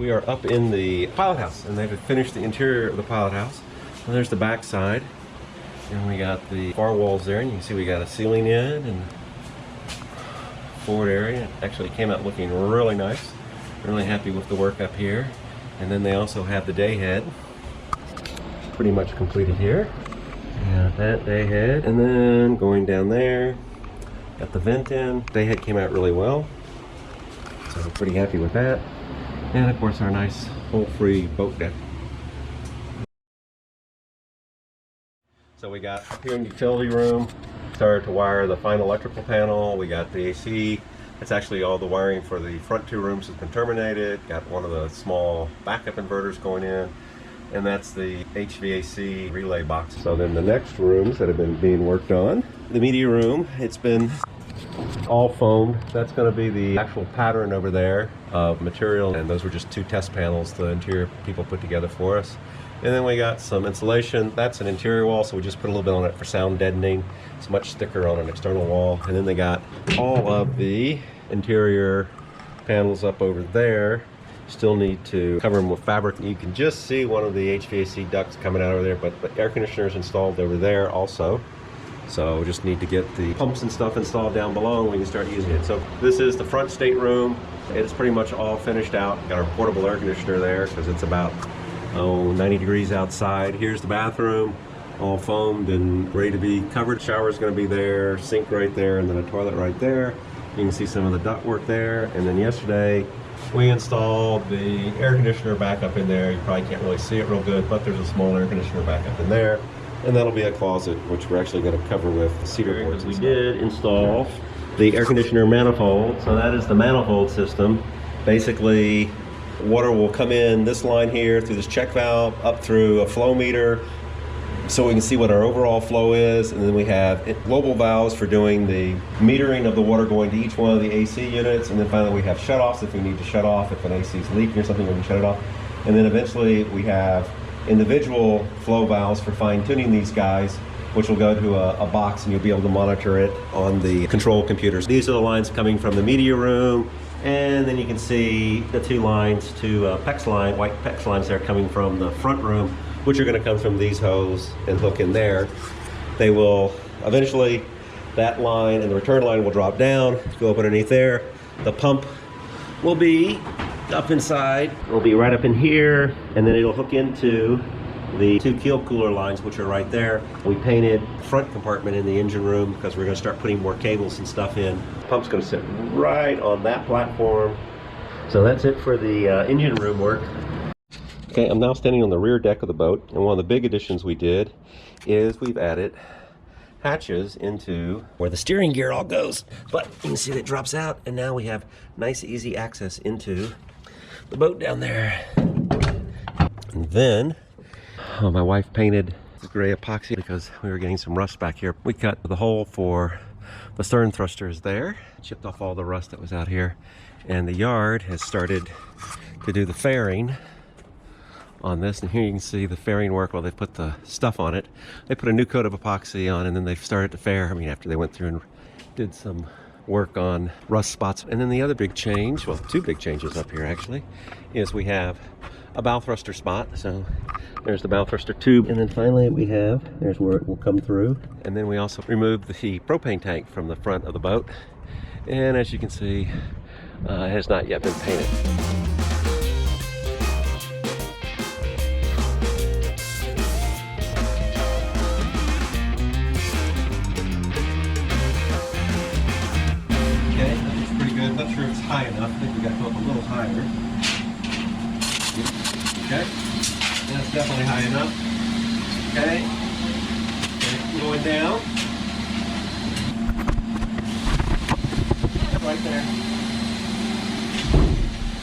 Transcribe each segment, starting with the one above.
We are up in the pilot house, and they've finished the interior of the pilot house. And there's the back side, and we got the far walls there, and you can see we got a ceiling in and forward area. It actually came out looking really nice. Really happy with the work up here. And then they also have the day head, pretty much completed here. Yeah, that day head, and then going down there, got the vent in. Day head came out really well, so I'm pretty happy with that. And of course our nice hole-free boat deck. So we got up here in the utility room, started to wire the final electrical panel. We got the AC. It's actually all the wiring for the front two rooms has been terminated. Got one of the small backup inverters going in, and that's the HVAC relay box. So then the next rooms that have been being worked on, the media room, it's been all foamed. That's going to be the actual pattern over there of material, and those were just two test panels the interior people put together for us. And then we got some insulation. That's an interior wall, so we just put a little bit on it for sound deadening. It's much thicker on an external wall. And then they got all of the interior panels up over there. Still need to cover them with fabric. You can just see one of the HVAC ducts coming out over there, but the air conditioner is installed over there also. So we just need to get the pumps and stuff installed down below and we can start using it. So this is the front stateroom. It's pretty much all finished out. Got our portable air conditioner there because it's about 90 degrees outside. Here's the bathroom, all foamed and ready to be covered. Shower is going to be there, sink right there, and then a toilet right there. You can see some of the ductwork there. And then yesterday we installed the air conditioner back up in there. You probably can't really see it real good, but there's a small air conditioner back up in there. And that'll be a closet, which we're actually going to cover with cedar boards. We did install the air conditioner manifold. So that is the manifold system. Basically, water will come in this line here through this check valve up through a flow meter, so we can see what our overall flow is. And then we have global valves for doing the metering of the water going to each one of the AC units. And then finally we have shutoffs if we need to shut off, if an AC is leaking or something, we can shut it off. And then eventually we have individual flow valves for fine-tuning these guys, which will go to a box and you'll be able to monitor it on the control computers. These are the lines coming from the media room, and then you can see the two lines, PEX line, white PEX lines there coming from the front room, which are going to come from these hose and hook in there. They will eventually, that line and the return line will drop down, go up underneath there. The pump will be up inside. It'll be right up in here, and then it'll hook into the two keel cooler lines, which are right there. We painted the front compartment in the engine room because we're going to start putting more cables and stuff in. The pump's going to sit right on that platform. So that's it for the engine room work. Okay, I'm now standing on the rear deck of the boat, and one of the big additions we did is we've added hatches into where the steering gear all goes. But you can see that it drops out, and now we have nice easy access into the boat down there. And then my wife painted the gray epoxy because we were getting some rust back here. We cut the hole for the stern thrusters there, chipped off all the rust that was out here, and the yard has started to do the fairing on this. And here you can see the fairing work. Well, they put the stuff on it. They put a new coat of epoxy on, and then they've started to fair. I mean, after they went through and did some work on rust spots. And then the other big change, well, two big changes up here actually, is we have a bow thruster spot. So there's the bow thruster tube, and then finally we have, there's where it will come through. And then we also removed the propane tank from the front of the boat, and as you can see, it has not yet been painted. Okay, that looks pretty good. Not sure it's high enough. I think we got to go up a little higher. Okay, that's definitely high enough. Okay, going down. Right there.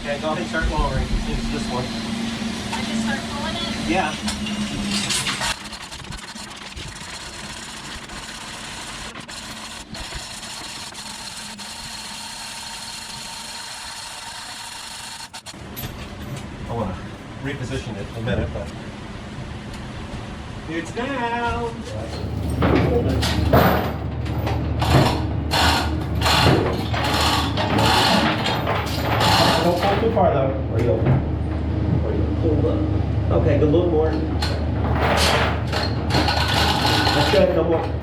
Okay, go ahead and start lowering. It's this one. I just start pulling it? Yeah. I want to reposition it in a minute, but it's down. Hold it. Don't pull too far though, or you'll pulled up. Okay, go a little more. That's good, no more.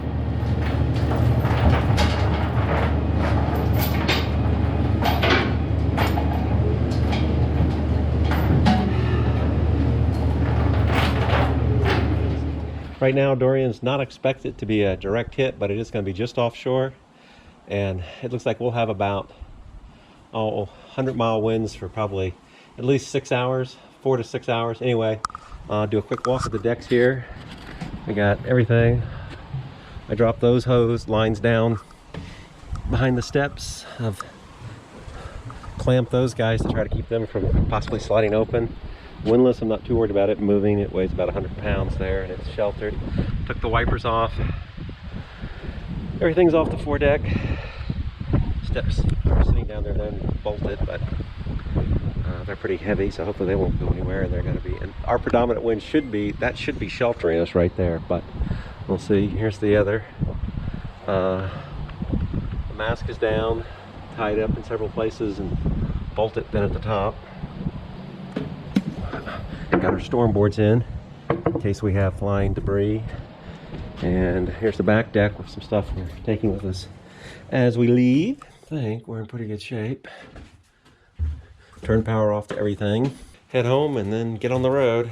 Right now, Dorian's not expected to be a direct hit, but it is going to be just offshore. And it looks like we'll have about 100-mile winds for probably at least 6 hours, 4 to 6 hours. Anyway, do a quick walk of the decks here. We got everything. I dropped those hose lines down behind the steps. I've clamped those guys to try to keep them from possibly sliding open. Windless, I'm not too worried about it moving. It weighs about 100 pounds there and it's sheltered. Took the wipers off. Everything's off the foredeck. Steps are sitting down there then bolted, but they're pretty heavy, so hopefully they won't go anywhere. And they're going to be, and our predominant wind should be sheltering us right there, but we'll see. Here's the other. The mast is down, tied up in several places and bolted then at the top. Got our storm boards in case we have flying debris. And here's the back deck with some stuff we're taking with us as we leave. I think we're in pretty good shape. Turn power off to everything. Head home and then get on the road.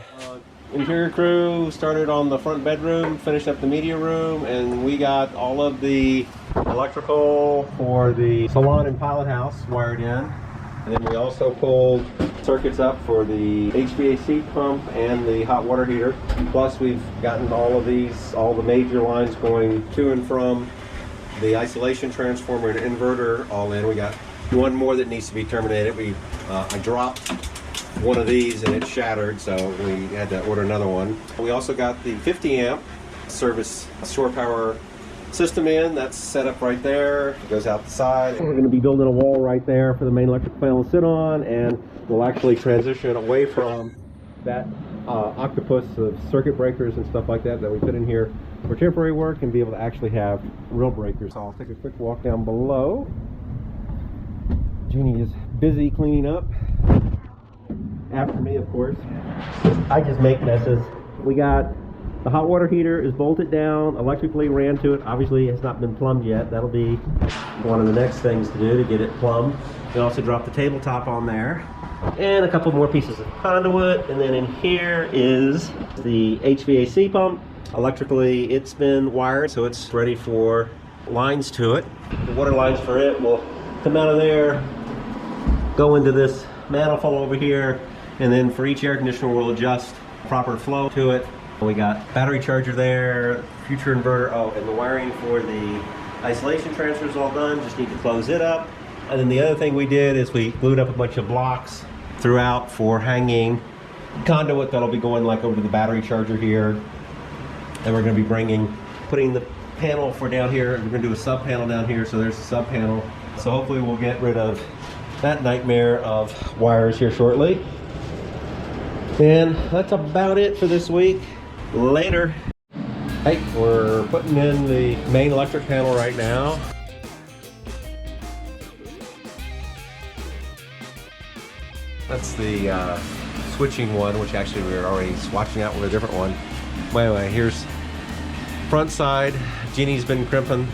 Interior crew started on the front bedroom, finished up the media room, and we got all of the electrical for the salon and pilot house wired in. And then we also pulled circuits up for the HVAC pump and the hot water heater. Plus we've gotten all of these, all the major lines going to and from the isolation transformer and inverter all in. We got one more that needs to be terminated. I dropped one of these and it shattered, so we had to order another one. We also got the 50 amp service shore power system in. That's set up right there. It goes out the side. We're going to be building a wall right there for the main electric panel to sit on, and we'll actually transition away from that octopus of circuit breakers and stuff like that we put in here for temporary work and be able to actually have real breakers. So I'll take a quick walk down below. Jeannie is busy cleaning up after me, of course. I just make messes. We got the hot water heater is bolted down, electrically ran to it. Obviously it's not been plumbed yet. That'll be one of the next things to do to get it plumbed. We also dropped the tabletop on there and a couple more pieces of conduit. And then in here is the HVAC pump. Electrically it's been wired, so it's ready for lines to it. The water lines for it will come out of there, go into this manifold over here, and then for each air conditioner we'll adjust proper flow to it. We got battery charger there, future inverter. Oh, and the wiring for the isolation transfer is all done. Just need to close it up. And then the other thing we did is we glued up a bunch of blocks throughout for hanging conduit that'll be going like over to the battery charger here. And we're going to be putting the panel for down here. We're going to do a sub panel down here. So there's the sub panel. So hopefully we'll get rid of that nightmare of wires here shortly. And that's about it for this week. Later. Hey, we're putting in the main electric panel right now. That's the switching one, which actually we were already swatching out with a different one. Anyway, here's front side. Jeannie's been crimping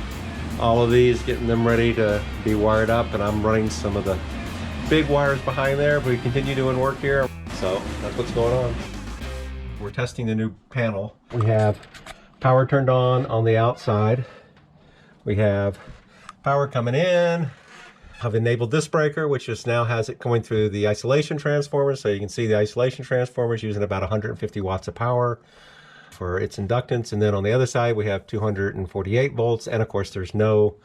all of these, getting them ready to be wired up, and I'm running some of the big wires behind there, but we continue doing work here. So that's what's going on. We're testing the new panel. We have power turned on the outside. We have power coming in. I've enabled this breaker, which just now has it going through the isolation transformer. So you can see the isolation transformer is using about 150 watts of power for its inductance. And then on the other side, we have 248 volts. And of course, there's no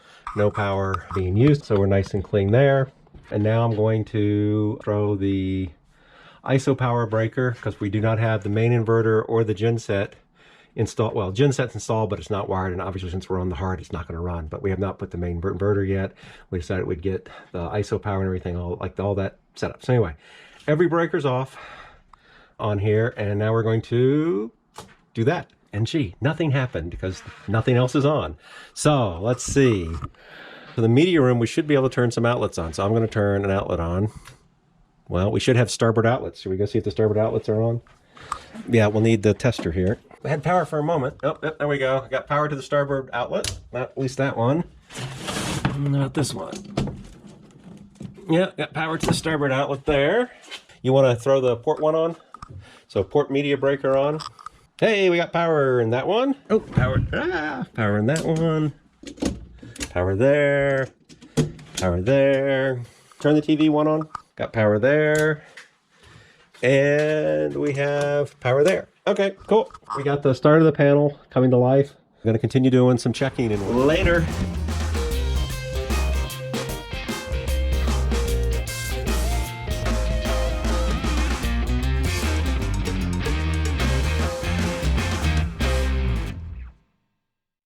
power being used. So we're nice and clean there. And now I'm going to throw the ISO power breaker, because we do not have the main inverter or the genset installed. Well, genset's installed, but it's not wired, and obviously since we're on the hard, it's not going to run. But we have not put the main inverter yet. We decided we'd get the ISO power and everything, all that setup. So anyway, every breaker's off on here, and now we're going to do that. And gee, nothing happened because nothing else is on. So let's see. For the media room, we should be able to turn some outlets on. So I'm going to turn an outlet on. Well, we should have starboard outlets. Should we go see if the starboard outlets are on? Yeah, we'll need the tester here. I had power for a moment. Oh, yep, there we go. I got power to the starboard outlet. Not at least that one. Not this one. Yeah, got power to the starboard outlet there. You want to throw the port one on? So port media breaker on. Hey, we got power in that one. Oh, power. Power in that one. Power there. Power there. Turn the TV one on. Got power there. And we have power there. Okay, cool. We got the start of the panel coming to life. I'm going to continue doing some checking and later.